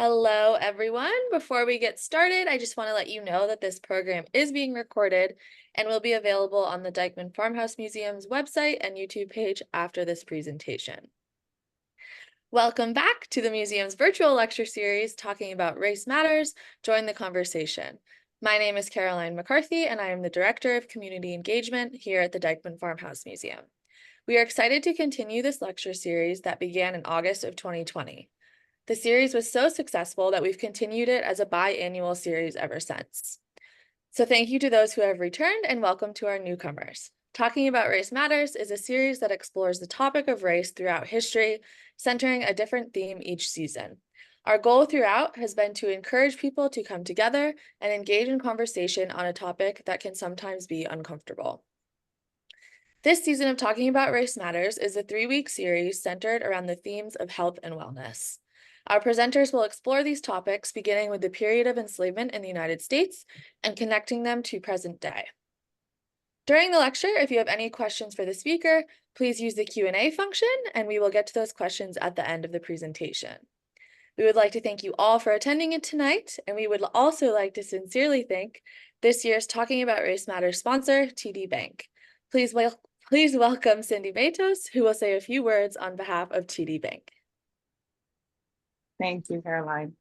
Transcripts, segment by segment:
Hello, everyone. Before we get started, I just want to let you know that this program is being recorded and will be available on the Dyckman Farmhouse Museum's website and YouTube page after this presentation. Welcome back to the museum's virtual lecture series talking about Race Matters. Join the conversation. My name is Caroline McCarthy, and I am the Director of Community Engagement here at the Dyckman Farmhouse Museum. We are excited to continue this lecture series that began in August of 2020. The series was so successful that we've continued it as a biannual series ever since. So thank you to those who have returned and welcome to our newcomers. Talking About Race Matters is a series that explores the topic of race throughout history, centering a different theme each season. Our goal throughout has been to encourage people to come together and engage in conversation on a topic that can sometimes be uncomfortable. This season of Talking About Race Matters is a 3-week series centered around the themes of health and wellness. Our presenters will explore these topics beginning with the period of enslavement in the United States and connecting them to present day. During the lecture, if you have any questions for the speaker, please use the Q&A function and we will get to those questions at the end of the presentation. We would like to thank you all for attending it tonight, and we would also like to sincerely thank this year's Talking About Race Matters sponsor, TD Bank. Please welcome Cindy Matos, who will say a few words on behalf of TD Bank. Thank you, Caroline.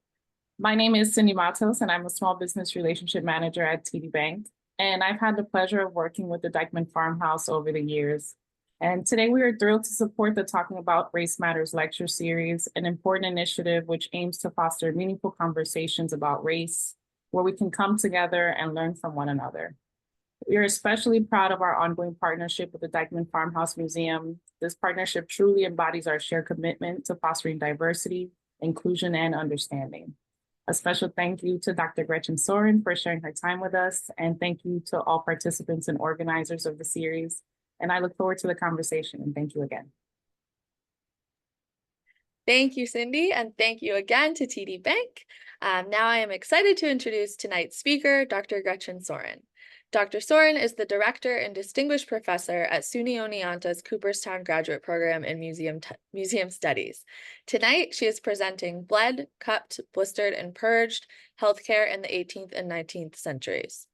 My name is Cindy Matos, and I'm a small business relationship manager at TD Bank. And I've had the pleasure of working with the Dyckman Farmhouse over the years. And today we are thrilled to support the Talking About Race Matters lecture series, an important initiative which aims to foster meaningful conversations about race, where we can come together and learn from one another. We are especially proud of our ongoing partnership with the Dyckman Farmhouse Museum. This partnership truly embodies our shared commitment to fostering diversity, inclusion, and understanding. A special thank you to Dr. Gretchen Sorin for sharing her time with us, and thank you to all participants and organizers of the series. And I look forward to the conversation, and thank you again. Thank you, Cindy, and thank you again to TD Bank. Now I am excited to introduce tonight's speaker, Dr. Gretchen Sorin. Dr. Sorin is the Director and Distinguished Professor at SUNY Oneonta's Cooperstown Graduate Program in Museum Studies. Tonight, she is presenting Bled, Cupped, Blistered, and Purged, Healthcare in the 18th and 19th Centuries.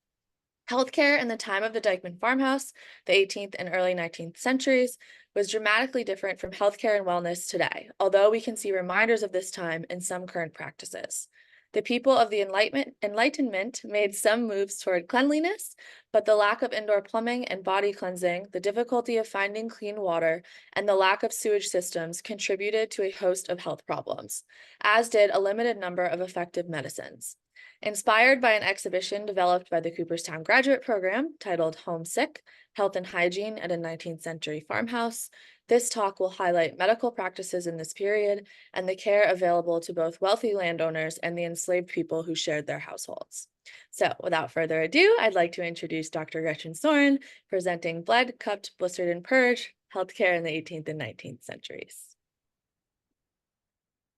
Healthcare in the time of the Dyckman Farmhouse, the 18th and early 19th centuries, was dramatically different from healthcare and wellness today, although we can see reminders of this time in some current practices. The people of the Enlightenment made some moves toward cleanliness, but the lack of indoor plumbing and body cleansing, the difficulty of finding clean water, and the lack of sewage systems contributed to a host of health problems, as did a limited number of effective medicines. Inspired by an exhibition developed by the Cooperstown Graduate Program titled Homesick, Health and Hygiene at a 19th Century Farmhouse, this talk will highlight medical practices in this period and the care available to both wealthy landowners and the enslaved people who shared their households. So without further ado, I'd like to introduce Dr. Gretchen Sorin, presenting Bled, Cupped, Blistered, and Purged, Healthcare in the 18th and 19th Centuries.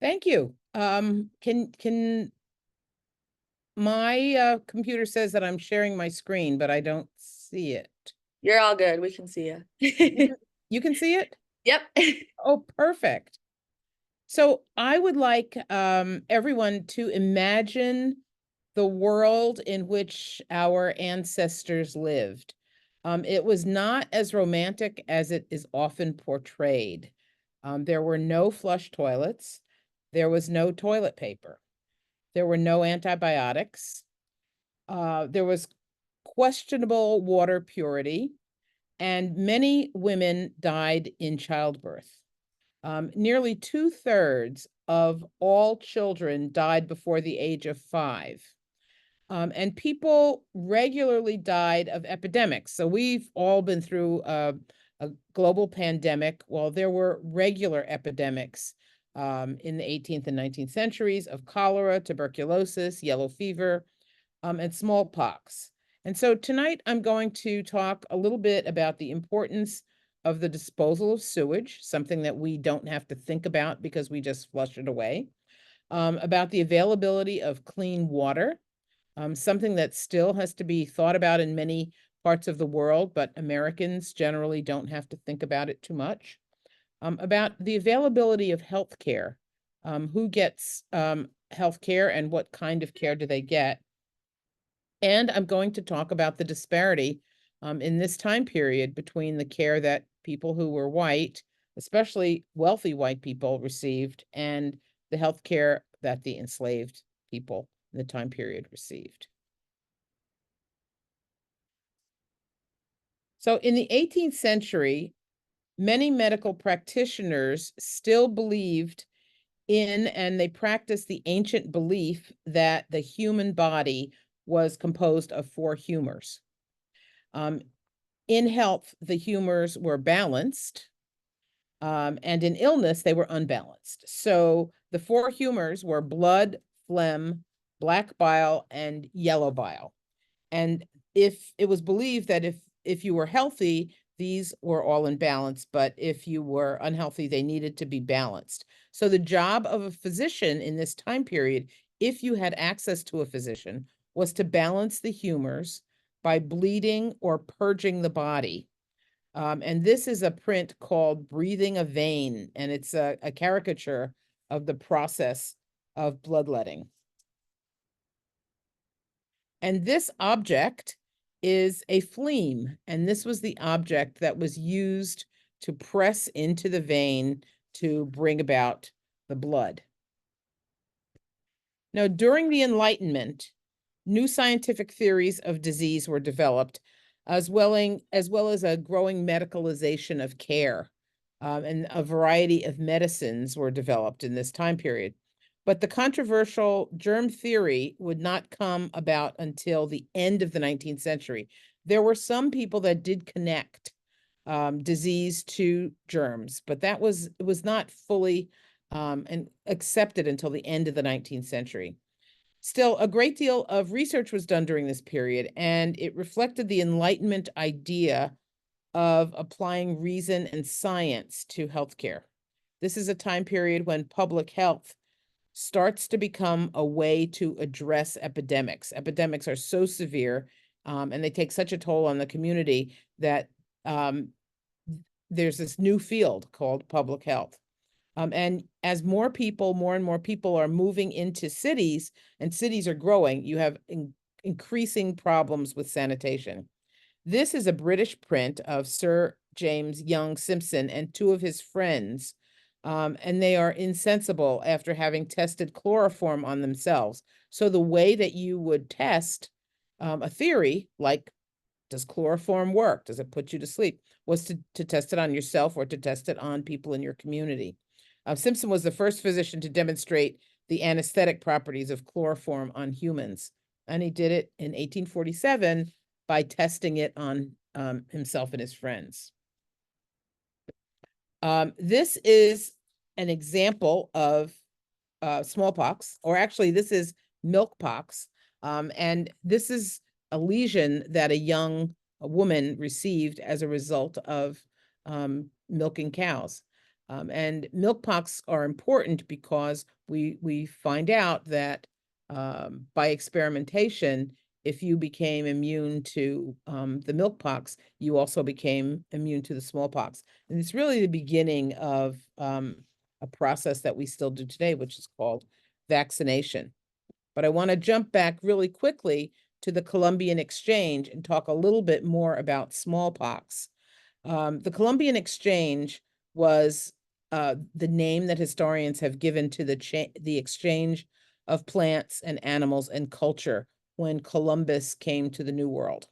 Thank you. Can my computer says that I'm sharing my screen, but I don't see it. You're all good. We can see you. You can see it? Yep. Oh, perfect. So I would like everyone to imagine the world in which our ancestors lived. It was not as romantic as it is often portrayed. There were no flush toilets. There was no toilet paper. There were no antibiotics. There was questionable water purity, and many women died in childbirth. Nearly 2/3 of all children died before the age of 5. And people regularly died of epidemics. So we've all been through a global pandemic. Well, there were regular epidemics in the 18th and 19th centuries of cholera, tuberculosis, yellow fever, and smallpox. And so tonight I'm going to talk a little bit about the importance of the disposal of sewage, something that we don't have to think about because we just flush it away, about the availability of clean water, something that still has to be thought about in many parts of the world, but Americans generally don't have to think about it too much. About the availability of health care, who gets health care and what kind of care do they get. And I'm going to talk about the disparity in this time period between the care that people who were white, especially wealthy white people, received and the health care that the enslaved people in the time period received. So in the 18th century, many medical practitioners still believed in and they practiced the ancient belief that the human body was composed of four humors. In health, the humors were balanced, and in illness, they were unbalanced. So the four humors were blood, phlegm, black bile, and yellow bile. And if it was believed that if you were healthy, these were all in balance, but if you were unhealthy, they needed to be balanced. So the job of a physician in this time period, if you had access to a physician, was to balance the humors by bleeding or purging the body. And this is a print called Breathing a Vein, and it's a caricature of the process of bloodletting. And this object is a phleem, and this was the object that was used to press into the vein to bring about the blood. Now, during the Enlightenment, new scientific theories of disease were developed, as well as a growing medicalization of care, and a variety of medicines were developed in this time period. But the controversial germ theory would not come about until the end of the 19th century. There were some people that did connect disease to germs, but it was not fully and accepted until the end of the 19th century. Still, a great deal of research was done during this period, and it reflected the Enlightenment idea of applying reason and science to healthcare. This is a time period when public health starts to become a way to address epidemics. Epidemics are so severe, and they take such a toll on the community that there's this new field called public health. And as more and more people are moving into cities and cities are growing, you have increasing problems with sanitation. This is a British print of Sir James Young Simpson and two of his friends, and they are insensible after having tested chloroform on themselves. So the way that you would test a theory like, does chloroform work? Does it put you to sleep? Was to test it on yourself or to test it on people in your community. Simpson was the first physician to demonstrate the anesthetic properties of chloroform on humans, and he did it in 1847 by testing it on himself and his friends. This is an example of smallpox, or actually this is milkpox, and this is a lesion that a woman received as a result of milking cows. And milkpox are important because we find out that by experimentation, if you became immune to the milkpox, you also became immune to the smallpox. And it's really the beginning of a process that we still do today, which is called vaccination. But I want to jump back really quickly to the Columbian Exchange and talk a little bit more about smallpox. The Columbian Exchange was the name that historians have given to the exchange of plants and animals and culture when Columbus came to the New World.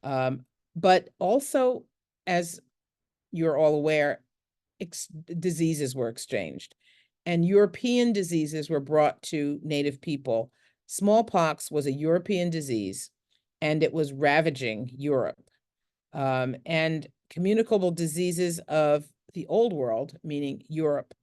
But also, as you're all aware, diseases were exchanged, and European diseases were brought to Native people. Smallpox was a European disease, and it was ravaging Europe. And communicable diseases of the Old World, meaning Europe,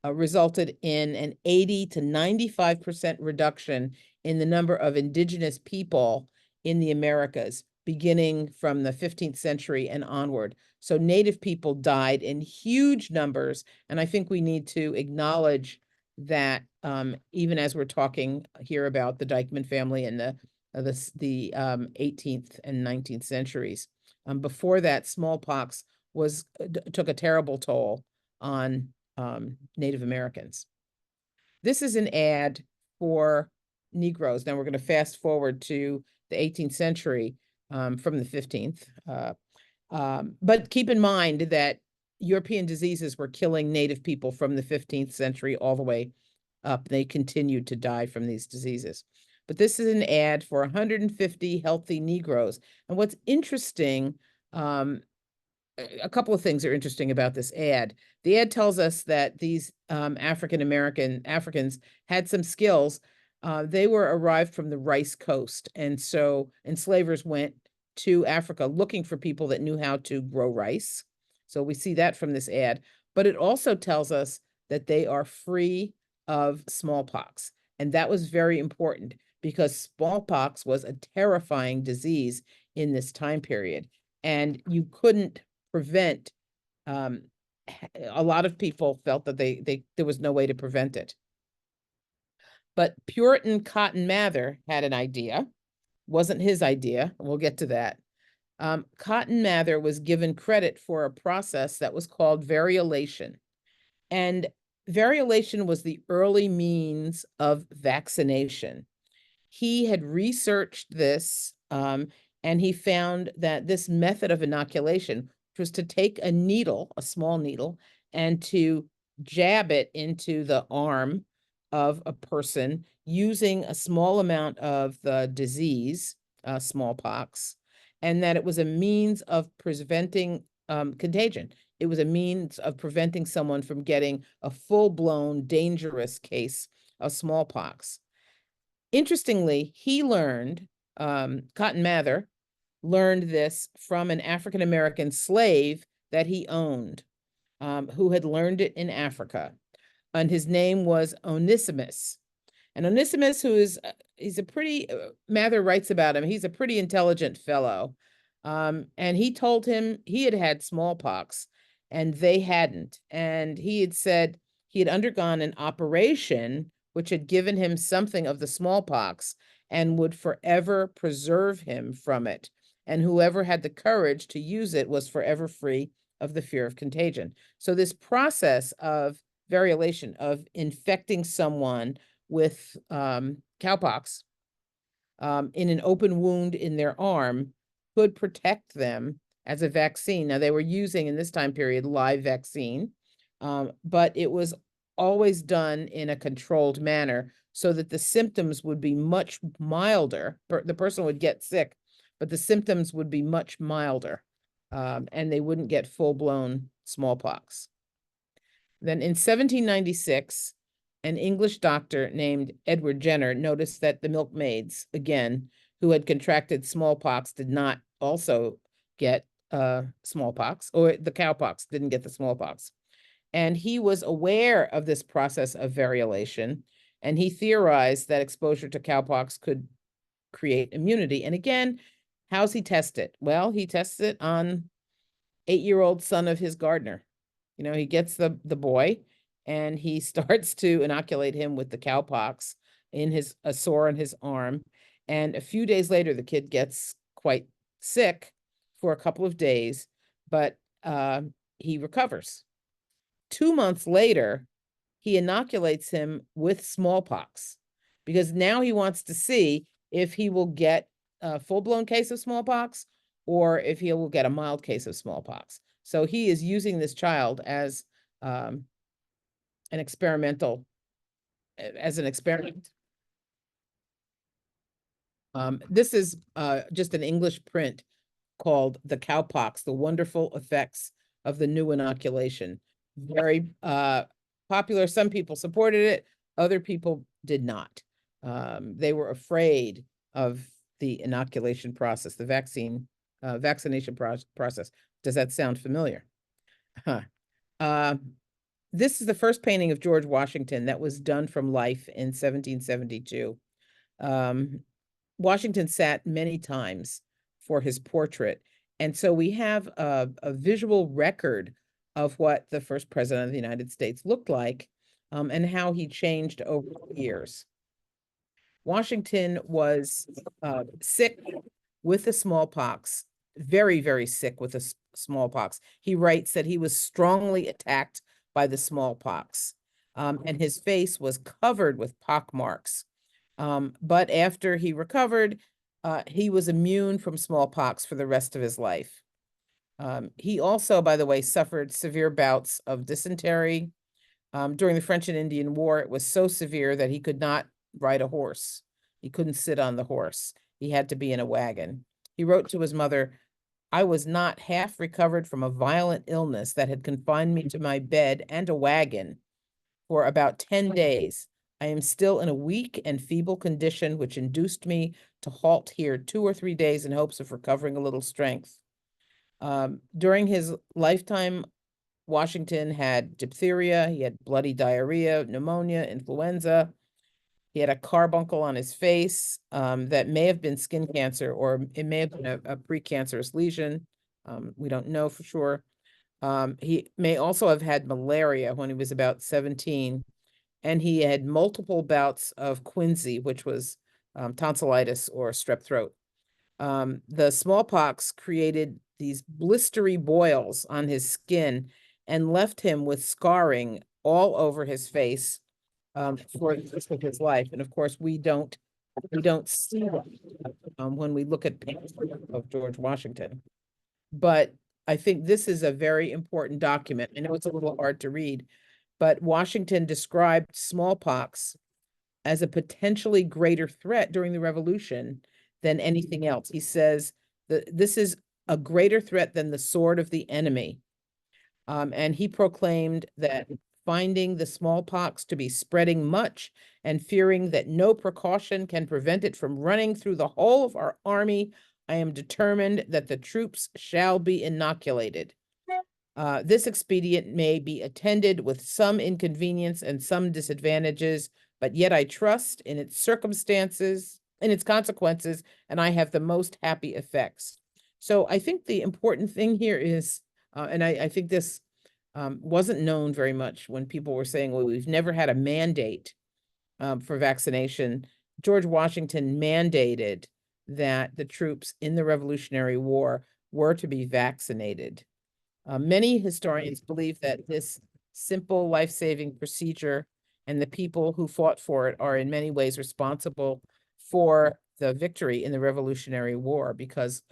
resulted in an 80 to 95% reduction in the number of indigenous people in the Americas, beginning from the 15th century and onward. So Native people died in huge numbers, and I think we need to acknowledge that even as we're talking here about the Dyckman family and the 18th and 19th centuries. Before that, smallpox took a terrible toll on Native Americans. This is an ad for Negroes. Now we're going to fast forward to the 18th century from the 15th. But keep in mind that European diseases were killing Native people from the 15th century all the way up. They continued to die from these diseases. But this is an ad for 150 healthy Negroes. And what's interesting, a couple of things are interesting about this ad. The ad tells us that these Africans had some skills. They were arrived from the rice coast, and so enslavers went to Africa looking for people that knew how to grow rice. So we see that from this ad, but it also tells us that they are free of smallpox. And that was very important because smallpox was a terrifying disease in this time period. And you couldn't prevent, a lot of people felt that there was no way to prevent it. But Puritan Cotton Mather had an idea. Wasn't his idea. We'll get to that. Cotton Mather was given credit for a process that was called variolation. And variolation was the early means of vaccination. He had researched this, and he found that this method of inoculation, which was to take a needle, a small needle, and to jab it into the arm of a person using a small amount of the disease, smallpox, and that it was a means of preventing contagion. It was a means of preventing someone from getting a full-blown dangerous case of smallpox. Interestingly, he learned, Cotton Mather learned this from an African-American slave that he owned, who had learned it in Africa. And his name was Onesimus. And Onesimus, who is, he's a pretty, Mather writes about him, he's a pretty intelligent fellow. And he told him he had had smallpox and they hadn't. And he had said he had undergone an operation which had given him something of the smallpox and would forever preserve him from it. And whoever had the courage to use it was forever free of the fear of contagion. So this process of variolation, of infecting someone with cowpox in an open wound in their arm could protect them as a vaccine. Now, they were using in this time period live vaccine, but it was always done in a controlled manner so that the symptoms would be much milder. The person would get sick, but the symptoms would be much milder, and they wouldn't get full-blown smallpox. Then in 1796, an English doctor named Edward Jenner noticed that the milkmaids, again, who had contracted smallpox, did not also get smallpox, or the cowpox didn't get the smallpox. And he was aware of this process of variolation, and he theorized that exposure to cowpox could create immunity. And again, how's he test it? Well, he tests it on 8-year-old son of his gardener. You know, he gets the boy and he starts to inoculate him with the cowpox in a sore on his arm. And a few days later, the kid gets quite sick for a couple of days, but he recovers. 2 months later, he inoculates him with smallpox because now he wants to see if he will get a full-blown case of smallpox or if he will get a mild case of smallpox. So he is using this child as an experiment. This is just an English print called The Cowpox, The Wonderful Effects of the New Inoculation. Very popular. Some people supported it, other people did not. They were afraid of the inoculation process, the vaccination process. Does that sound familiar? This is the first painting of George Washington that was done from life in 1772. Washington sat many times for his portrait. And so we have a visual record of what the first president of the United States looked like, and how he changed over the years. Washington was sick with the smallpox, very, very sick with the smallpox. He writes that he was strongly attacked by the smallpox. and his face was covered with pock marks. But after he recovered, he was immune from smallpox for the rest of his life. He also, by the way, suffered severe bouts of dysentery. During the French and Indian War, it was so severe that he could not ride a horse. He couldn't sit on the horse. He had to be in a wagon. He wrote to his mother, "I was not half recovered from a violent illness that had confined me to my bed and a wagon for about 10 days. I am still in a weak and feeble condition, which induced me to halt here 2 or 3 days in hopes of recovering a little strength." During his lifetime, Washington had diphtheria, he had bloody diarrhea, pneumonia, influenza. He had a carbuncle on his face that may have been skin cancer, or it may have been a precancerous lesion. We don't know for sure. He may also have had malaria when he was about 17, and he had multiple bouts of quinsy, which was tonsillitis or strep throat. The smallpox created these blistery boils on his skin and left him with scarring all over his face for the rest of his life. And of course, we don't see that when we look at paintings of George Washington. But I think this is a very important document. I know it's a little hard to read, but Washington described smallpox as a potentially greater threat during the Revolution than anything else. He says that this is a greater threat than the sword of the enemy. And he proclaimed that finding the smallpox to be spreading much and fearing that no precaution can prevent it from running through the whole of our army, I am determined that the troops shall be inoculated. This expedient may be attended with some inconvenience and some disadvantages, but yet I trust in its circumstances, in its consequences, and I have the most happy effects. So I think the important thing here is, and I think this wasn't known very much when people were saying, well, we've never had a mandate for vaccination. George Washington mandated that the troops in the Revolutionary War were to be vaccinated. Many historians believe that this simple life-saving procedure and the people who fought for it are in many ways responsible for the victory in the Revolutionary War, because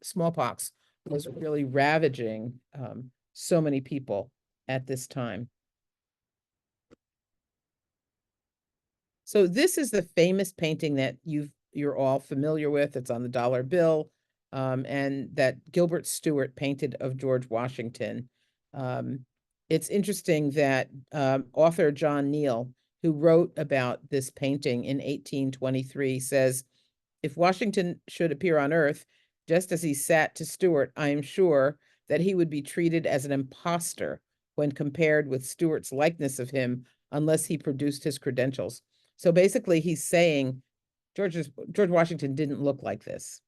smallpox was really ravaging so many people at this time. So this is the famous painting that you're all familiar with. It's on the dollar bill, and that Gilbert Stuart painted of George Washington. It's interesting that author John Neal, who wrote about this painting in 1823, says, "If Washington should appear on earth, just as he sat to Stuart, I am sure that he would be treated as an impostor when compared with Stuart's likeness of him, unless he produced his credentials." So basically, he's saying George Washington didn't look like this.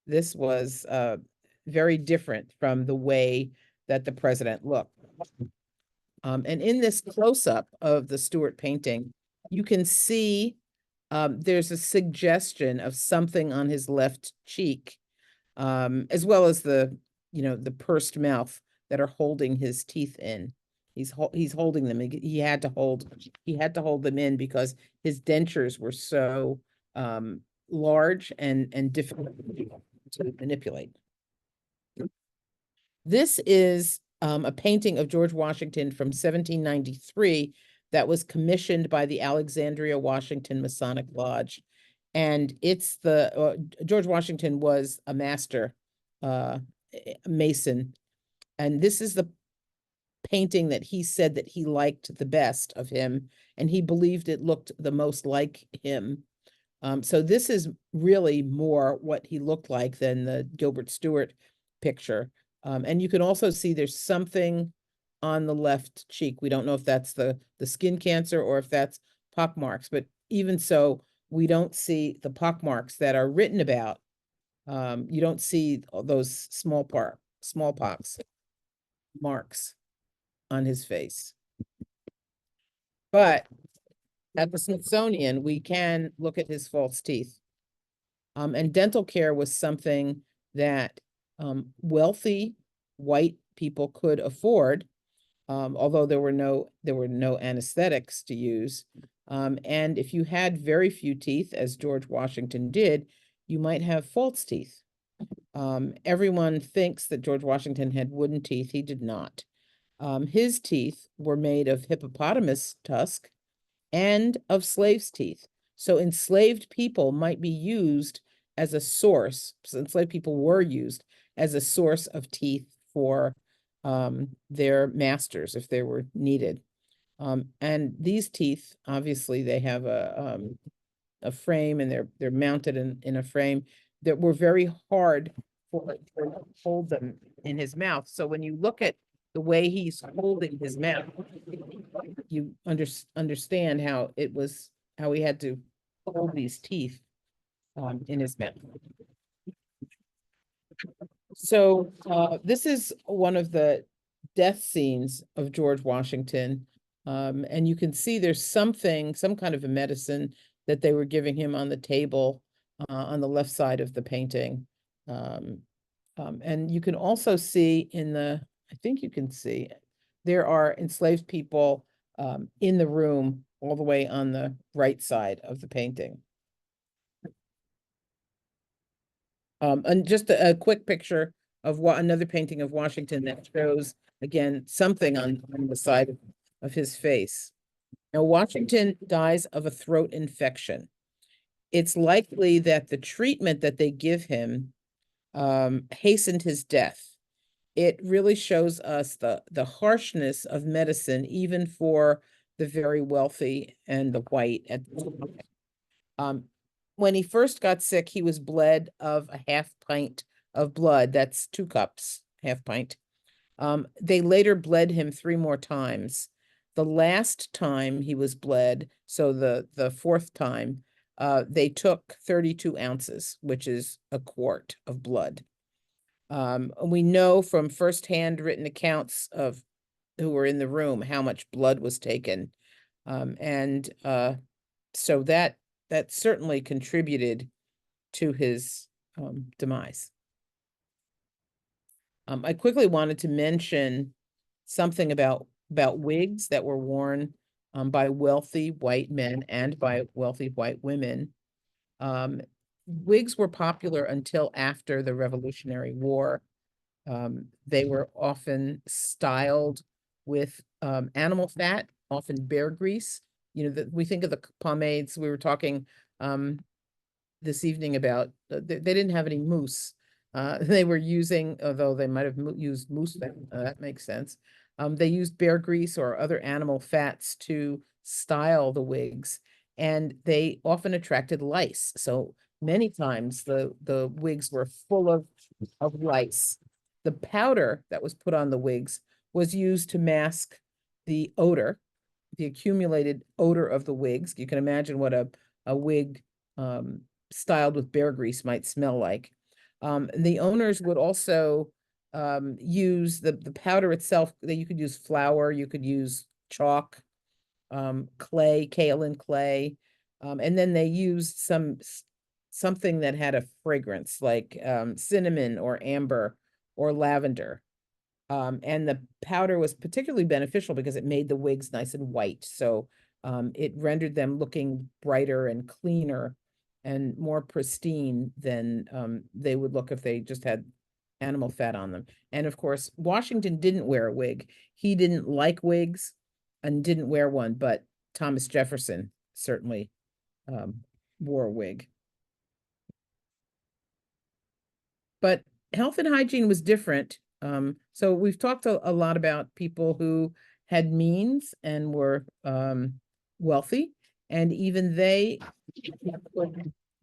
This was very different from the way that the president looked. And in this close-up of the Stuart painting, you can see there's a suggestion of something on his left cheek, as well as the pursed mouth that are holding his teeth in. He's holding them. He had to hold them in because his dentures were so large and difficult to manipulate. This is a painting of George Washington from 1793 that was commissioned by the Alexandria Washington Masonic Lodge. And it's George Washington was a master Mason. And this is the painting that he said that he liked the best of him, and he believed it looked the most like him. So this is really more what he looked like than the Gilbert Stuart picture. And you can also see there's something on the left cheek. We don't know if that's the skin cancer or if that's pockmarks, but even so, we don't see the pockmarks that are written about. You don't see those smallpox marks on his face. But at the Smithsonian, we can look at his false teeth. And dental care was something that wealthy white people could afford. although there were no anesthetics to use. And if you had very few teeth, as George Washington did, you might have false teeth. Everyone thinks that George Washington had wooden teeth. He did not. His teeth were made of hippopotamus tusk and of slaves' teeth. So enslaved people might be used as a source. So enslaved people were used as a source of teeth for their masters if they were needed. And these teeth, obviously, they have a frame, and they're mounted in a frame that were very hard for to hold them in his mouth. So when you look at the way he's holding his mouth, you understand how he had to hold these teeth in his mouth. So this is one of the death scenes of George Washington. And you can see there's some kind of a medicine that they were giving him on the table on the left side of the painting. And you can also see I think you can see, there are enslaved people in the room all the way on the right side of the painting. And just a quick picture of another painting of Washington that shows, again, something on the side of his face. Now, Washington dies of a throat infection. It's likely that the treatment that they give him hastened his death. It really shows us the harshness of medicine, even for the very wealthy and the white at the time. When he first got sick, he was bled of a half pint of blood. That's 2 cups, half pint. They later bled him 3 more times. The last time he was bled, so the 4th time, they took 32 ounces, which is a quart of blood. We know from firsthand written accounts of who were in the room how much blood was taken. So that certainly contributed to his demise. I quickly wanted to mention something about wigs that were worn by wealthy white men and by wealthy white women. Wigs were popular until after the Revolutionary War. They were often styled with animal fat, often bear grease. We think of the pomades we were talking this evening about. They didn't have any mousse. They were using, although they might have used mousse, that makes sense. They used bear grease or other animal fats to style the wigs, and they often attracted lice. So many times the wigs were full of lice. The powder that was put on the wigs was used to mask the odor, the accumulated odor of the wigs. You can imagine what a wig styled with bear grease might smell like. The owners would also use the powder itself. That you could use flour, you could use chalk, clay, kaolin clay, and then they used something that had a fragrance like cinnamon or amber or lavender. And the powder was particularly beneficial because it made the wigs nice and white. So it rendered them looking brighter and cleaner and more pristine than they would look if they just had animal fat on them. And of course, Washington didn't wear a wig. He didn't like wigs and didn't wear one, but Thomas Jefferson certainly wore a wig. But health and hygiene was different. So we've talked a lot about people who had means and were wealthy, and even they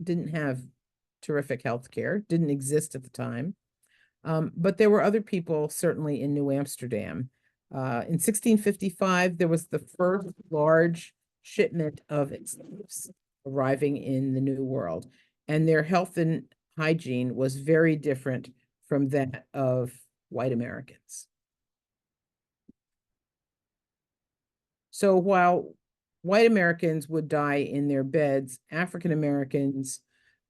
didn't have terrific health care, didn't exist at the time. But there were other people, certainly in New Amsterdam. In 1655, there was the first large shipment of slaves arriving in the New World, and their health and hygiene was very different from that of white Americans. So while white Americans would die in their beds, African Americans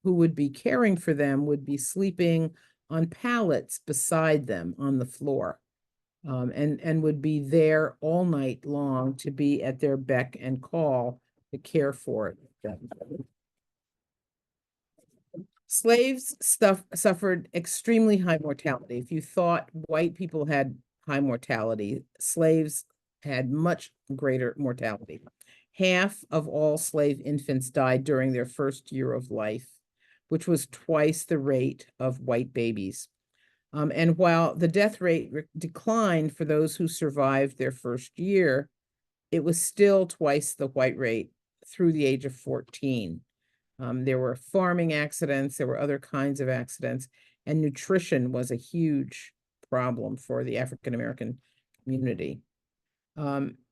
who would be caring for them would be sleeping on pallets beside them on the floor. and would be there all night long to be at their beck and call to care for them. Slaves suffered extremely high mortality. If you thought white people had high mortality, slaves had much greater mortality. Half of all slave infants died during their first year of life, which was twice the rate of white babies. And while the death rate declined for those who survived their first year, it was still twice the white rate through the age of 14. There were farming accidents, there were other kinds of accidents, and nutrition was a huge problem for the African American community.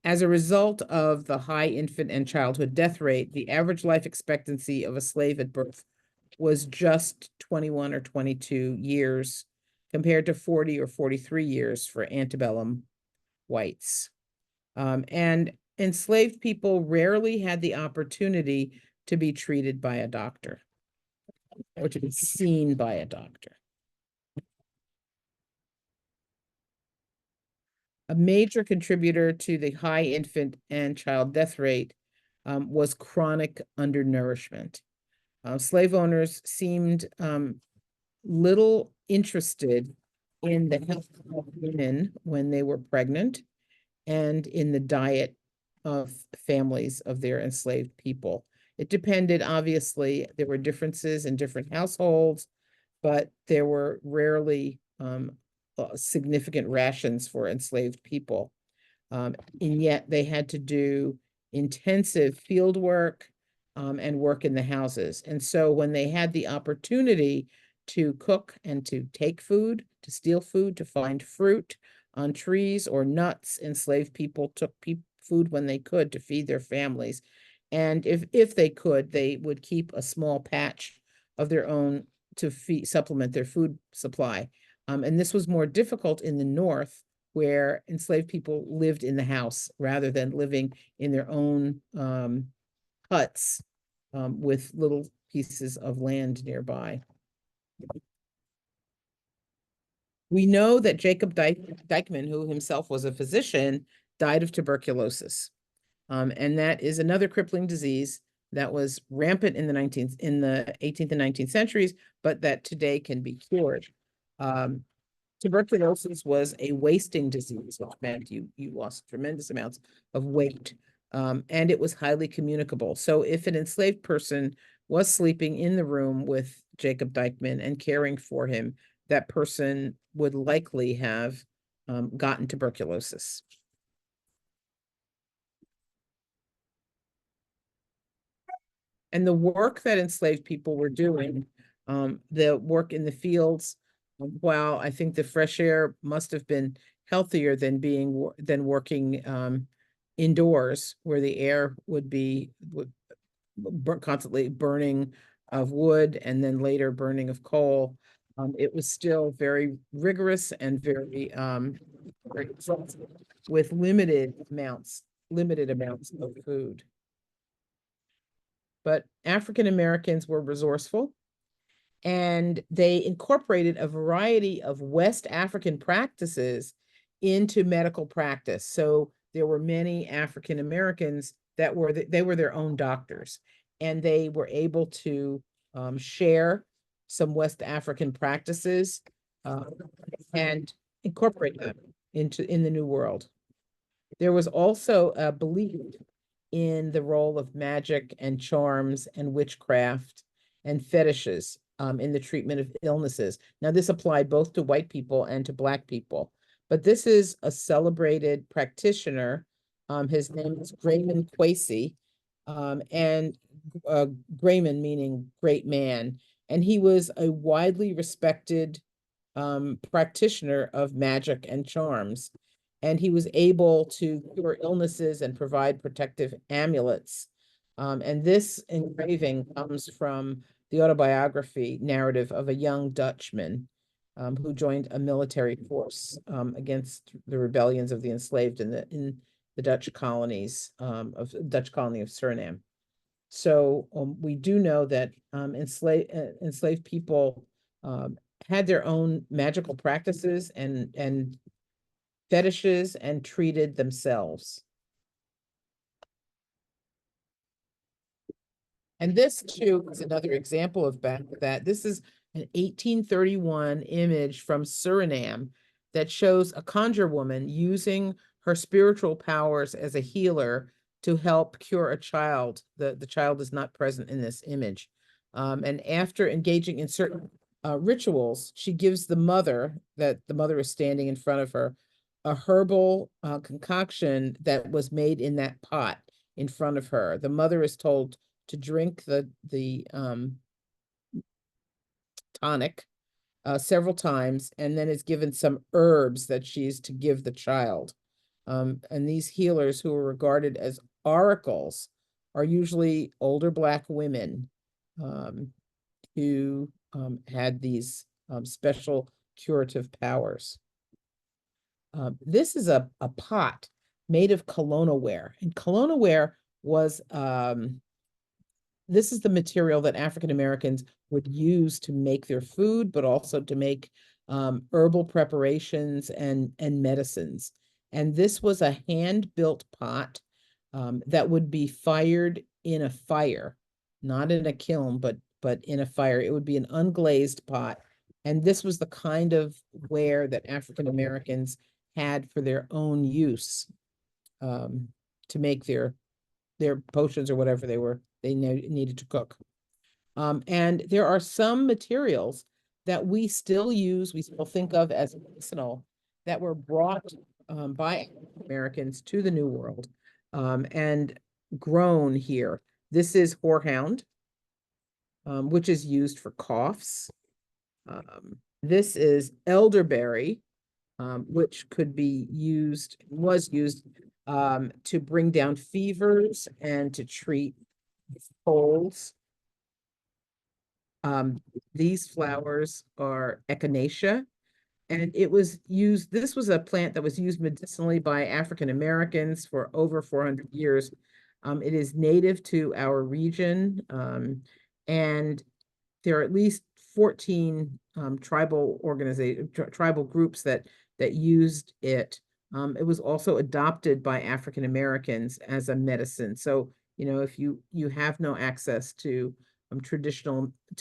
As a result of the high infant and childhood death rate, the average life expectancy of a slave at birth was just 21 or 22 years, compared to 40 or 43 years for antebellum whites. And enslaved people rarely had the opportunity to be treated by a doctor or to be seen by a doctor. A major contributor to the high infant and child death rate was chronic undernourishment. Slave owners seemed little interested in the health of women when they were pregnant and in the diet of families of their enslaved people. It depended, obviously, there were differences in different households, but there were rarely significant rations for enslaved people. And yet they had to do intensive field work and work in the houses. And so when they had the opportunity to cook and to take food, to steal food, to find fruit on trees or nuts, enslaved people took food when they could to feed their families. And if they could, they would keep a small patch of their own to supplement their food supply. And this was more difficult in the North, where enslaved people lived in the house rather than living in their own huts with little pieces of land nearby. We know that Jacob Dyckman, who himself was a physician, died of tuberculosis. And that is another crippling disease that was rampant in the 18th and 19th centuries, but that today can be cured. Tuberculosis was a wasting disease, which meant you lost tremendous amounts of weight, and it was highly communicable. So if an enslaved person was sleeping in the room with Jacob Dyckman and caring for him, that person would likely have gotten tuberculosis. And the work that enslaved people were doing, the work in the fields, while I think the fresh air must have been healthier than working indoors, where the air would be constantly burning of wood and then later burning of coal. It was still very rigorous and very with limited amounts of food. But African Americans were resourceful, and they incorporated a variety of West African practices into medical practice. So there were many African Americans that were their own doctors, and they were able to share some West African practices and incorporate them in the New World. There was also a belief in the role of magic and charms and witchcraft and fetishes in the treatment of illnesses. Now, this applied both to white people and to Black people, but this is a celebrated practitioner. His name is Grayman Quasey, and Grayman meaning great man, and he was a widely respected practitioner of magic and charms. And he was able to cure illnesses and provide protective amulets. And this engraving comes from the autobiography narrative of a young Dutchman who joined a military force against the rebellions of the enslaved in the Dutch colonies of Dutch colony of Suriname. So we do know that enslaved people had their own magical practices and fetishes, and treated themselves. And this too is another example of that. This is an 1831 image from Suriname that shows a conjure woman using her spiritual powers as a healer to help cure a child. The child is not present in this image. And after engaging in certain rituals, she gives the mother, that the mother is standing in front of her, a herbal concoction that was made in that pot in front of her. The mother is told to drink the tonic several times, and then is given some herbs that she's to give the child. And these healers, who are regarded as oracles, are usually older Black women who had these special curative powers. This is a pot made of Kelowna ware, and Kelowna ware was this is the material that African Americans would use to make their food, but also to make herbal preparations and medicines. And this was a hand-built pot that would be fired in a fire, not in a kiln, but in a fire. It would be an unglazed pot. And this was the kind of ware that African Americans had for their own use to make their potions or whatever they needed to cook. And there are some materials that we still use, we still think of as medicinal, that were brought by Americans to the New World and grown here. This is horehound, which is used for coughs. This is elderberry, which could be used, was used to bring down fevers and to treat colds. These flowers are echinacea, and it was used, this was a plant that was used medicinally by African Americans for over 400 years. It is native to our region, and there are at least 14 tribal groups that used it. It was also adopted by African Americans as a medicine. So, you know, if you have no access to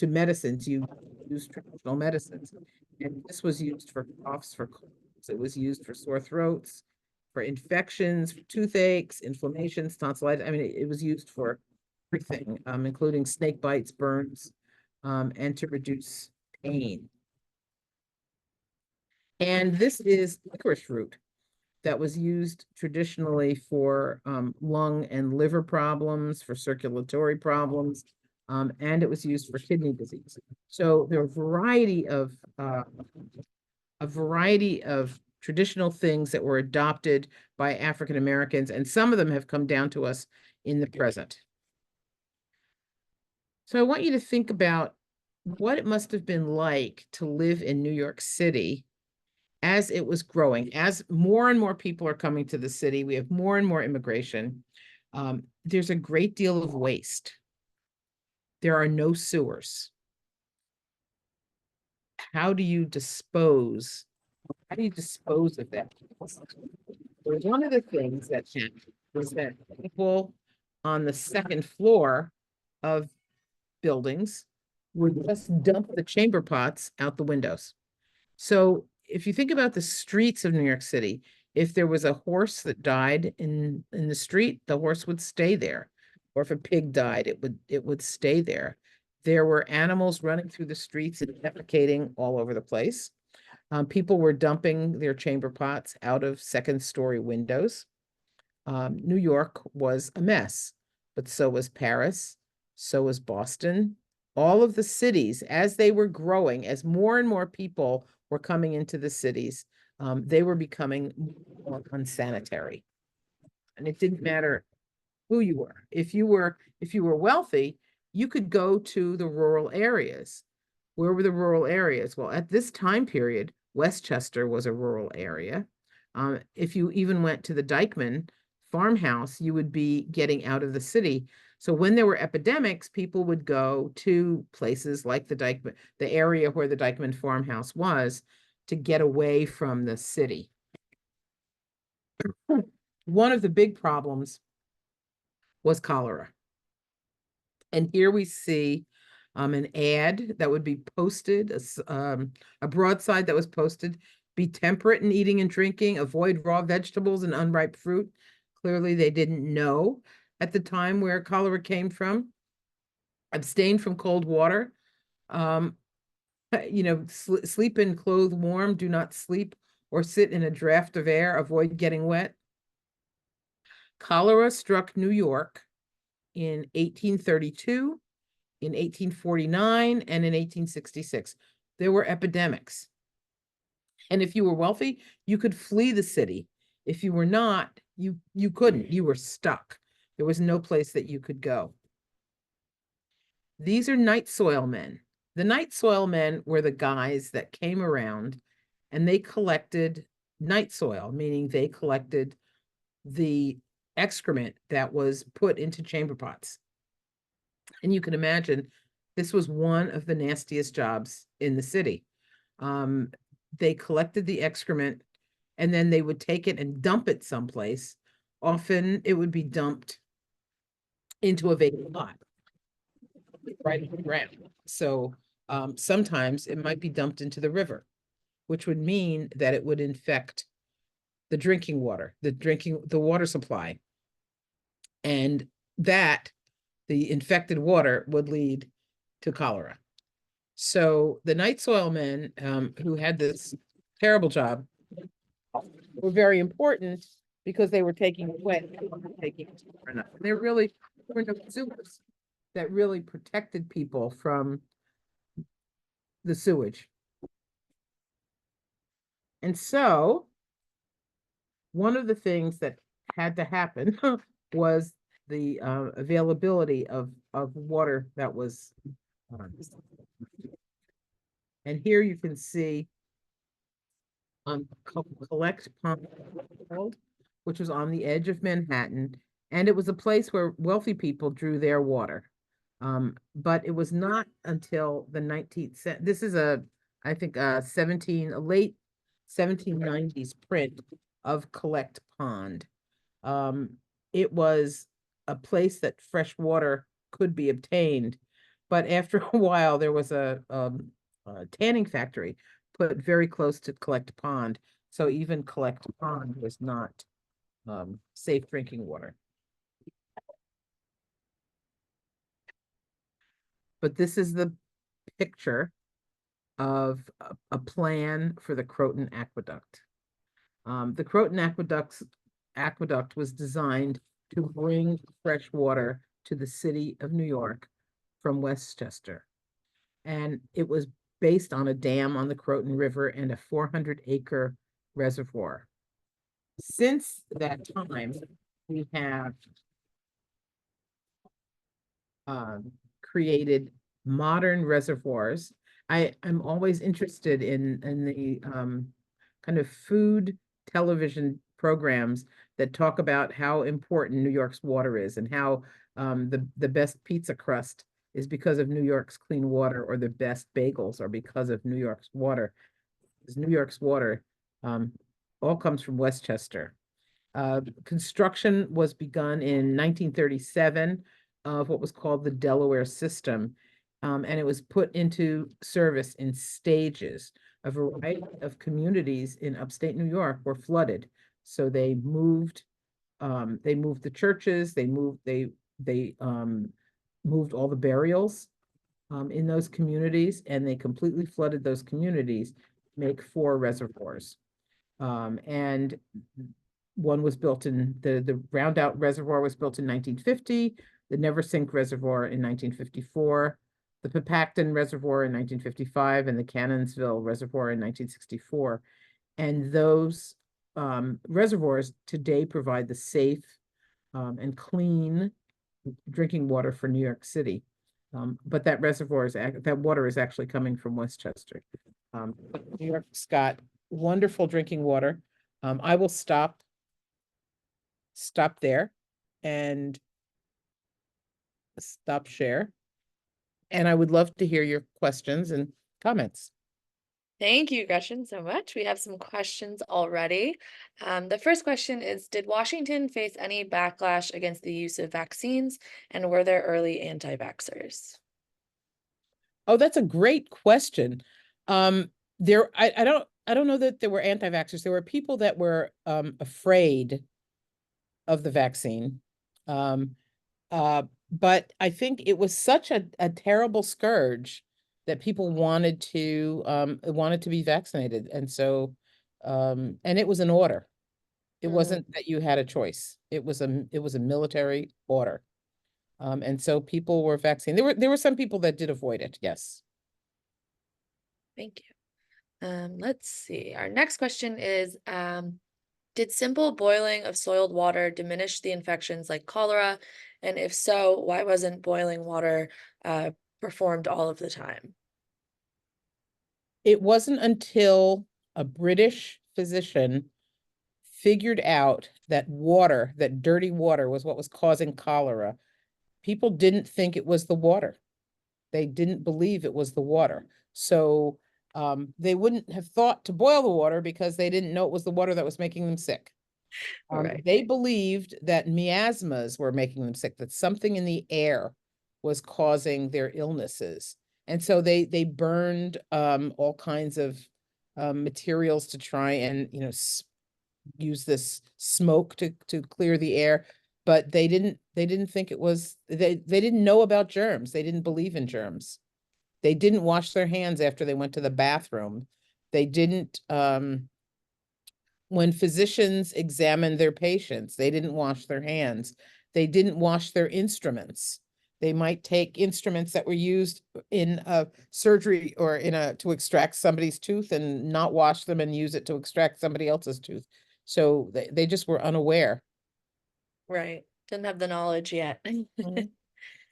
medicines, you use traditional medicines. And this was used for coughs, for colds. It was used for sore throats, for infections, for toothaches, inflammations, tonsillitis. I mean, it was used for everything, including snake bites, burns, and to reduce pain. And this is licorice root that was used traditionally for lung and liver problems, for circulatory problems, and it was used for kidney disease. So there are a variety of traditional things that were adopted by African Americans, and some of them have come down to us in the present. So I want you to think about what it must have been like to live in New York City as it was growing. As more and more people are coming to the city, we have more and more immigration. There's a great deal of waste. There are no sewers. How do you dispose of that? One of the things that happened was that people on the second floor of buildings would just dump the chamber pots out the windows. So if you think about the streets of New York City, if there was a horse that died in the street, the horse would stay there. Or if a pig died, it would stay there. There were animals running through the streets and defecating all over the place. People were dumping their chamber pots out of second-story windows. New York was a mess, but so was Paris, so was Boston. All of the cities, as they were growing, as more and more people were coming into the cities, they were becoming more unsanitary. And it didn't matter who you were. If you were wealthy, you could go to the rural areas. Where were the rural areas? Well, at this time period, Westchester was a rural area. If you even went to the Dyckman Farmhouse, you would be getting out of the city. So when there were epidemics, people would go to places like the area where the Dyckman Farmhouse was, to get away from the city. One of the big problems was cholera. And here we see an ad that would be posted, a broadside that was posted, be temperate in eating and drinking, avoid raw vegetables and unripe fruit. Clearly, they didn't know at the time where cholera came from. Abstain from cold water. Sleep in clothes warm, do not sleep or sit in a draft of air, avoid getting wet. Cholera struck New York in 1832, in 1849, and in 1866. There were epidemics. And if you were wealthy, you could flee the city. If you were not, you couldn't. You were stuck. There was no place that you could go. These are night soil men. The night soil men were the guys that came around and they collected night soil, meaning they collected the excrement that was put into chamber pots. And you can imagine this was one of the nastiest jobs in the city. They collected the excrement and then they would take it and dump it someplace. Often it would be dumped into a vacant lot right on the ground. So sometimes it might be dumped into the river, which would mean that it would infect the drinking water, the water supply. And that, the infected water would lead to cholera. So the night soil men who had this terrible job were very important because they were taking it away. There really were no sewers that really protected people from the sewage. And so one of the things that had to happen was the availability of water that was and here you can see Collect Pond, which was on the edge of Manhattan, and it was a place where wealthy people drew their water. But it was not until the 19th century. This is I think a late 1790s print of Collect Pond. It was a place that fresh water could be obtained, but after a while there was a tanning factory put very close to Collect Pond, so even Collect Pond was not safe drinking water. But this is the picture of a plan for the Croton Aqueduct. The Croton Aqueduct was designed to bring fresh water to the city of New York from Westchester. And it was based on a dam on the Croton River and a 400-acre reservoir. Since that time, we have created modern reservoirs. I'm always interested in the kind of food television programs that talk about how important New York's water is and how the best pizza crust is because of New York's clean water, or the best bagels are because of New York's water. Because New York's water all comes from Westchester. Construction was begun in 1937 of what was called the Delaware System, and it was put into service in stages. A variety of communities in upstate New York were flooded, so they moved the churches, they moved all the burials in those communities, and they completely flooded those communities, make 4 reservoirs. And one was built in the Roundout Reservoir was built in 1950, the Neversink Reservoir in 1954, the Papacton Reservoir in 1955, and the Cannonsville Reservoir in 1964. And those reservoirs today provide the safe and clean drinking water for New York City. But that water is actually coming from Westchester. New York's got wonderful drinking water. I will stop there and stop share. And I would love to hear your questions and comments. Thank you, Gretchen, so much. We have some questions already. The first question is, did Washington face any backlash against the use of vaccines, and were there early anti-vaxxers? Oh, that's a great question. I don't know that there were anti-vaxxers. There were people that were afraid of the vaccine. Um, but I think it was such a terrible scourge that people wanted to be vaccinated. And so and it was an order. It Mhm. wasn't that you had a choice. It was a military order. And so people were vaccinated. There were some people that did avoid it, yes. Thank you. Let's see. Our next question is, did simple boiling of soiled water diminish the infections like cholera? And if so, why wasn't boiling water uh, performed all of the time? It wasn't until a British physician figured out that water, that dirty water, was what was causing cholera. People didn't think it was the water. They didn't believe it was the water. So they wouldn't have thought to boil the water because they didn't know it was the water that was making them sick. Right. They believed that miasmas were making them sick, that something in the air was causing their illnesses. And so they burned all kinds of materials to try and, use this smoke to clear the air. But they didn't think it was, they didn't know about germs. They didn't believe in germs. They didn't wash their hands after they went to the bathroom. They didn't, when physicians examined their patients, they didn't wash their hands. They didn't wash their instruments. They might take instruments that were used in a surgery or to extract somebody's tooth and not wash them and use it to extract somebody else's tooth. So they just were unaware. Right. Didn't have the knowledge yet. Mhm.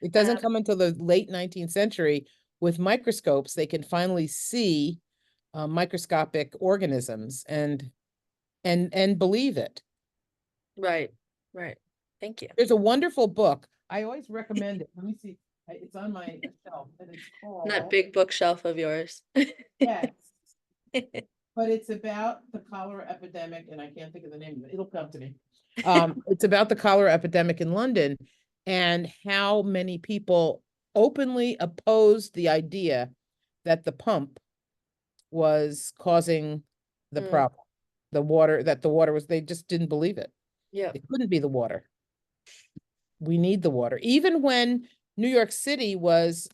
It Uh, doesn't come until the late 19th century. With microscopes, they can finally see microscopic organisms and believe it. right. Right. Thank you. There's a wonderful book. I always recommend it. Let me see. It's on my shelf and it's That called, big bookshelf of yours. yes, but it's about the cholera epidemic and I can't think of the name of it. It'll come to me. It's about the cholera epidemic in London and how many people openly opposed the idea that the pump was causing the Mm, problem. The water was, they just didn't believe it. yep. It couldn't be the water. We need the water. Even when New York City was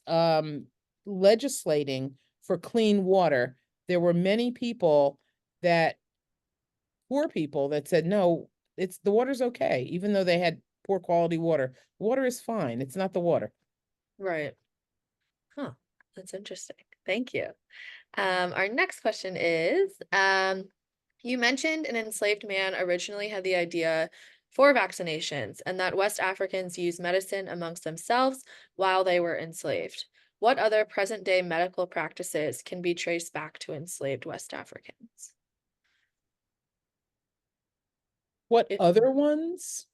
legislating for clean water, there were many people that, poor people that said, no, it's the water's okay, even though they had poor quality water. Water is fine. It's not the water. Right. Huh. That's interesting. Thank you. Our next question is, you mentioned an enslaved man originally had the idea for vaccinations and that West Africans used medicine amongst themselves while they were enslaved. What other present day medical practices can be traced back to enslaved West Africans? What If, other ones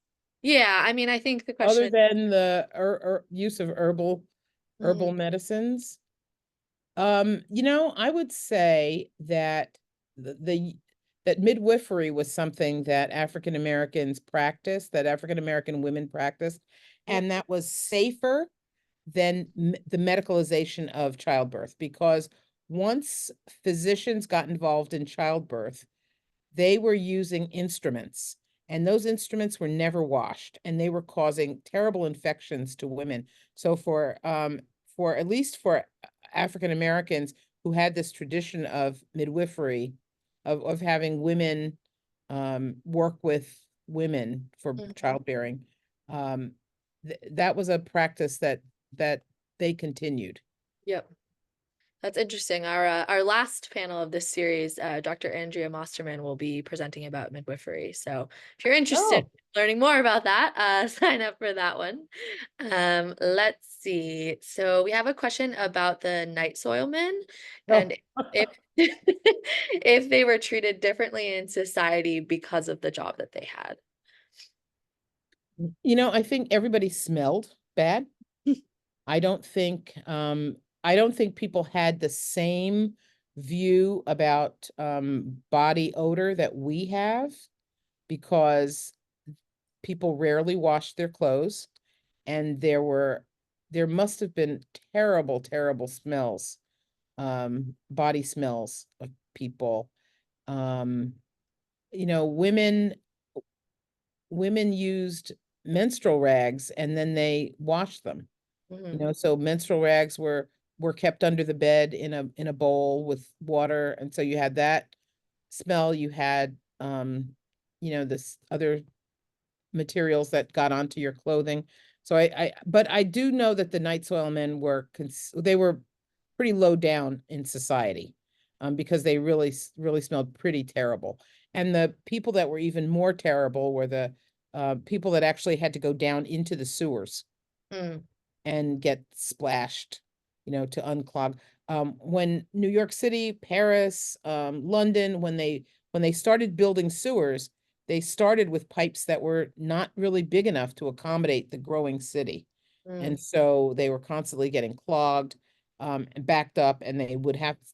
yeah, I mean, I think the other question, than the use of herbal mhm, medicines? I would say that that midwifery was something that African Americans practiced, that African American women practiced, yep, and that was safer than the medicalization of childbirth because once physicians got involved in childbirth, they were using instruments and those instruments were never washed and they were causing terrible infections to women. So for at least for African Americans who had this tradition of midwifery, of having women work with women for mhm, childbearing, um, that was a practice that they continued. yep. That's interesting. Our last panel of this series, Dr. Andrea Mosterman will be presenting about midwifery. So if you're interested Oh, in learning more about that, sign up for that one. Let's see. So we have a question about the night soilmen no. and if if they were treated differently in society because of the job that they had. I think everybody smelled bad. I don't think people had the same view about body odor that we have, because people rarely wash their clothes, and there must have been terrible, terrible smells, body smells of people. Um, women used menstrual rags and then they washed them. So menstrual rags were kept under the bed in a bowl with water, and so you had that smell. You had this other materials that got onto your clothing. So but I do know that the night soil men they were pretty low down in society, because they really smelled pretty terrible. And the people that were even more terrible were the people that actually had to go down into the sewers Mm. and get splashed, to unclog. When New York City, Paris, London, when they started building sewers, they started with pipes that were not really big enough to accommodate the growing city. And Mm. so they were constantly getting clogged, and backed up, and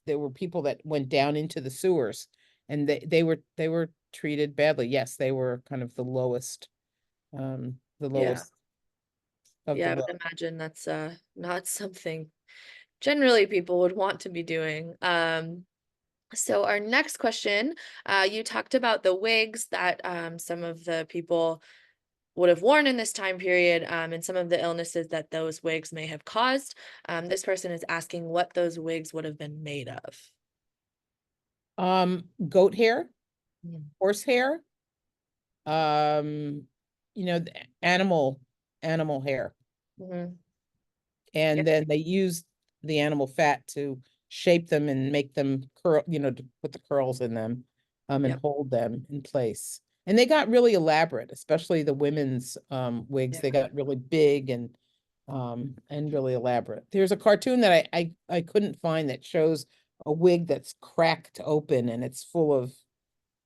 there were people that went down into the sewers, and they were treated badly. Yes, they were kind of the Yeah. lowest of the Yeah, I low. would imagine that's not something generally people would want to be doing. So our next question, you talked about the wigs that some of the people would have worn in this time period, and some of the illnesses that those wigs may have caused. This person is asking what those wigs would have been made of. Goat hair, Mm. horse hair, um, the animal hair. Mhm. Yeah. And then they used the animal fat to shape them and make them curl, to put the curls in them, and Yep. hold them in place. And they got really elaborate, especially the women's wigs. Yeah. They got really big and really elaborate. There's a cartoon that I couldn't find that shows a wig that's cracked open and it's full of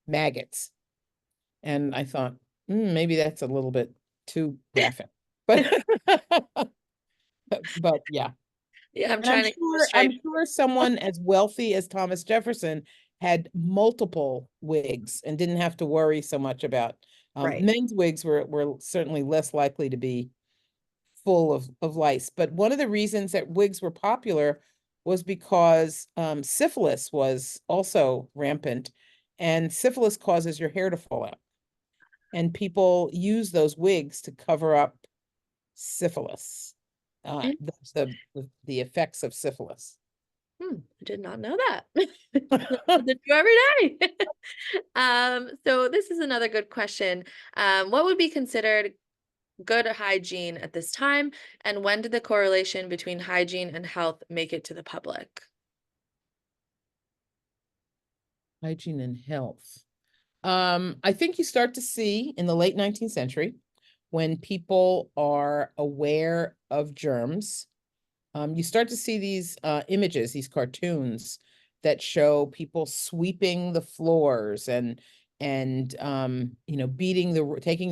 maggots. And I thought, maybe that's a little bit too graphic. But but yeah. Yeah, I'm And I'm trying to sure I'm illustrate. sure someone as wealthy as Thomas Jefferson had multiple wigs and didn't have to worry so much about Right. men's wigs were certainly less likely to be full of lice. But one of the reasons that wigs were popular was because syphilis was also rampant, and syphilis causes your hair to fall out. And people use those wigs to cover up syphilis. Mm. The effects of syphilis. I did not know that. Learn something new every day. So this is another good question. What would be considered good hygiene at this time, and when did the correlation between hygiene and health make it to the public? Hygiene and health. I think you start to see in the late 19th century, when people are aware of germs. You start to see these images, these cartoons that show people sweeping the floors and taking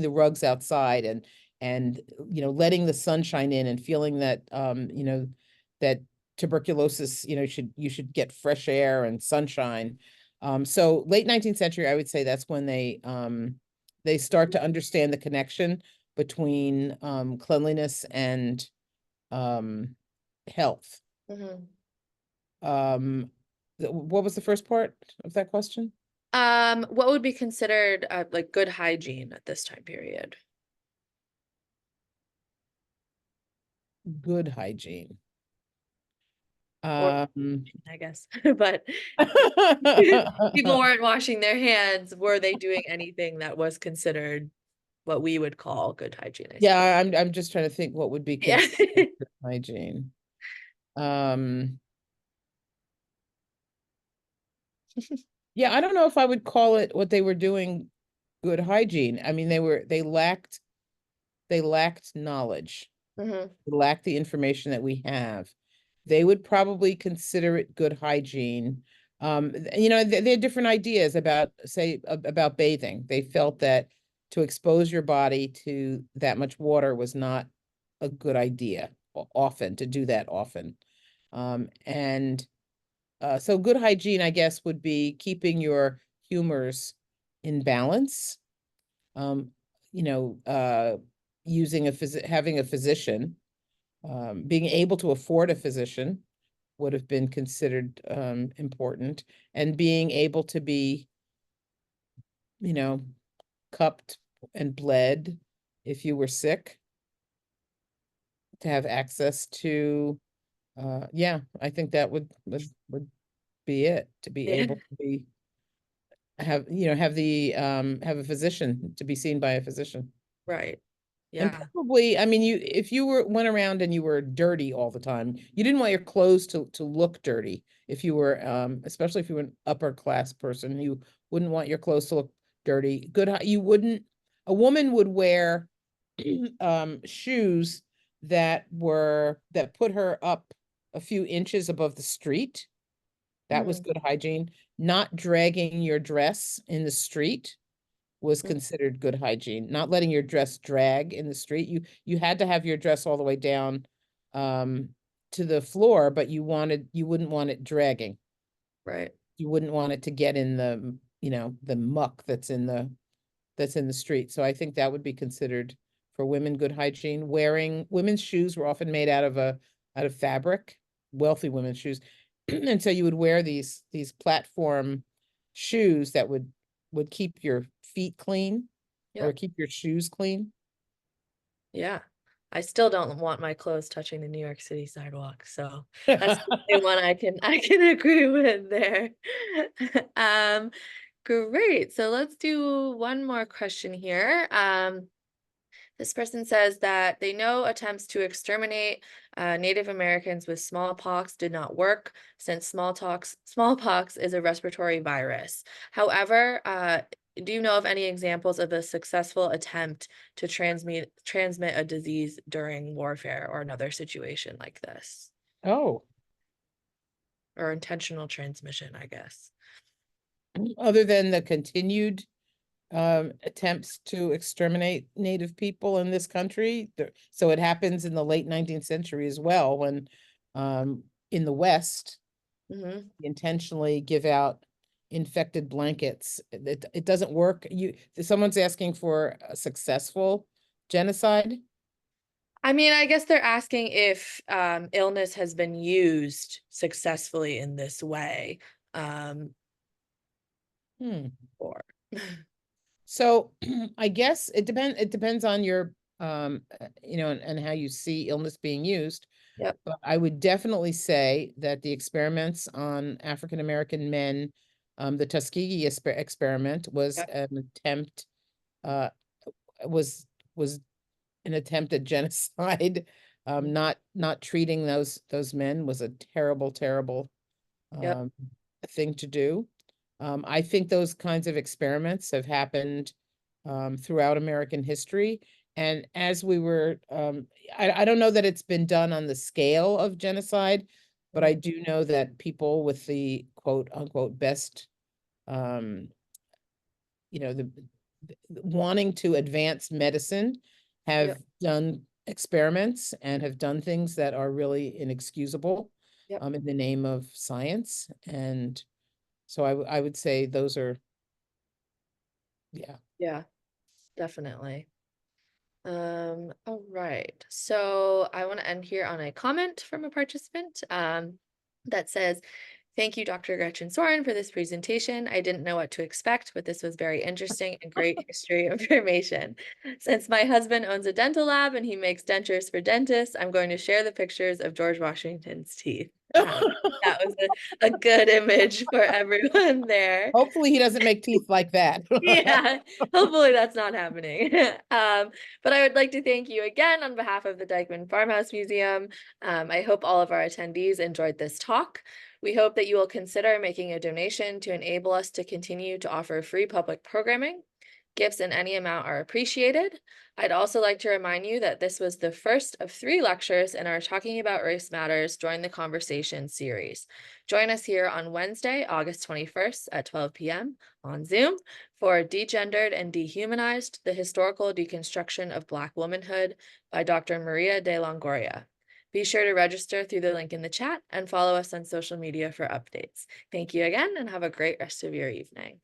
the rugs outside and letting the sunshine in and feeling that that tuberculosis, you should get fresh air and sunshine. So late 19th century, I would say that's when they start to understand the connection between cleanliness and um health. Mhm. What was the first part of that question? What would be considered like good hygiene at this time period? Good hygiene. Or Um, I guess, but people weren't washing their hands. Were they doing anything that was considered what we would call good hygiene, I suppose? yeah, I'm just trying to think what would be Yeah. considered good hygiene. Um, yeah, I don't know if I would call it what they were doing good hygiene. I mean, they lacked knowledge. Mhm. They lacked the information that we have. They would probably consider it good hygiene. They had different ideas about, say, about bathing. They felt that to expose your body to that much water was not a good idea, often to do that often. And so good hygiene, I guess, would be keeping your humors in balance. You know, using having a physician, being able to afford a physician would have been considered important, and being able to be, you know, cupped and bled if you were sick, to have access to, yeah, I think that would be it, to be Yeah. able to be, have, you know, have a physician, to be seen by a physician. Right. And Yeah. probably, I mean, if you went around and you were dirty all the time, you didn't want your clothes to look dirty. If you were, especially if you were an upper class person, you wouldn't want your clothes to look dirty. You wouldn't, a woman would wear shoes that put her up a few inches above the street. That was Mhm. good hygiene. Not dragging your dress in the street was Mm. considered good hygiene. Not letting your dress drag in the street. You had to have your dress all the way down to the floor, but you wouldn't want it dragging. Right. You wouldn't want it to get in the, you know, the muck that's in the street. So I think that would be considered for women good hygiene. Wearing women's shoes were often made out of fabric, wealthy women's shoes. And so you would wear these platform shoes that would keep your feet clean, or Yep. keep your shoes clean. Yeah. I still don't want my clothes touching the New York City sidewalk, so that's the one I can agree with there. Um, Great. So let's do one more question here. This person says that they know attempts to exterminate Native Americans with smallpox did not work, since smallpox is a respiratory virus. However, do you know of any examples of a successful attempt to transmit a disease during warfare or another situation like this, Oh, or intentional transmission, I guess? other than the continued attempts to exterminate Native people in this country. So it happens in the late 19th century as well, when in the West, Hmm. intentionally give out infected blankets. It doesn't work. Someone's asking for a successful genocide. I mean, I guess they're asking if illness has been used successfully in this way. Um, Hmm. or So I guess it depends on your you know, and how you see illness being used. Yep. But I would definitely say that the experiments on African American men, the Tuskegee experiment was Yep. an attempt, uh, was an attempt at genocide. Mm. Not treating those men was a terrible Yep. um, thing to do. I think those kinds of experiments have happened throughout American history. And as we were, I don't know that it's been done on the scale of genocide, but I Mhm. do know that people with the quote unquote best, um, you know, the wanting to advance medicine have Yep. done experiments and have done things that are really inexcusable Yep. in the name of science. And so I would say those are, yeah. Yeah, definitely. All right. So I want to end here on a comment from a participant that says, thank you, Dr. Gretchen Sorin, for this presentation. I didn't know what to expect, but this was very interesting and great history information. Since my husband owns a dental lab and he makes dentures for dentists, I'm going to share the pictures of George Washington's teeth. That was a good image for everyone there. Hopefully he doesn't make teeth like that. Yeah, hopefully that's not happening. But I would like to thank you again on behalf of the Dyckman Farmhouse Museum. I hope all of our attendees enjoyed this talk. We hope that you will consider making a donation to enable us to continue to offer free public programming. Gifts in any amount are appreciated. I'd also like to remind you that this was the first of 3 lectures in our Talking About Race Matters Join the Conversation series. Join us here on Wednesday, August 21st at 12 p.m. on Zoom for Degendered and Dehumanized, the Historical Deconstruction of Black Womanhood by Dr. Maria de Longoria. Be sure to register through the link in the chat and follow us on social media for updates. Thank you again and have a great rest of your evening.